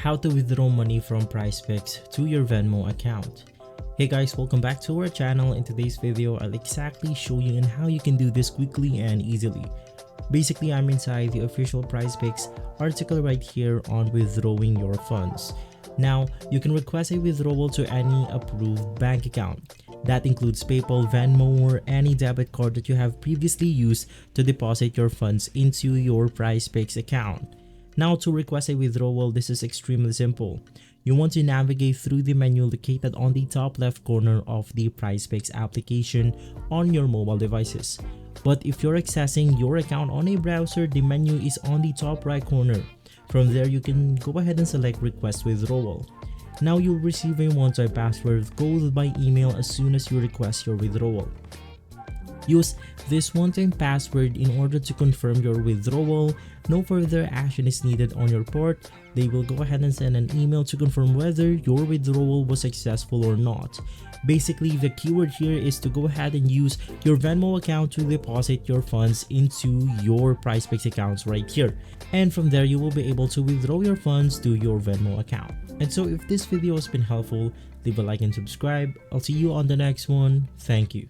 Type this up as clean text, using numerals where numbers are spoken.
how to withdraw money from PrizePicks to your Venmo account. Hey guys, welcome back to our channel. In today's video, I'll exactly show you on how you can do this quickly and easily. Basically, I'm inside the official PrizePicks article right here on withdrawing your funds. Now, you can request a withdrawal to any approved bank account. That includes PayPal, Venmo, or any debit card that you have previously used to deposit your funds into your PrizePicks account. Now, to request a withdrawal, this is extremely simple. You want to navigate through the menu located on the top left corner of the PrizePicks application on your mobile devices. But if you're accessing your account on a browser, the menu is on the top right corner. From there, you can go ahead and select Request Withdrawal. Now you'll receive a one-time password code by email as soon as you request your withdrawal. Use this one-time password in order to confirm your withdrawal. No further action is needed on your part. They will go ahead and send an email to confirm whether your withdrawal was successful or not. Basically, the keyword here is to go ahead and use your Venmo account to deposit your funds into your PrizePicks accounts right here. And from there, you will be able to withdraw your funds to your Venmo account. And so if this video has been helpful, leave a like and subscribe. I'll see you on the next one. Thank you.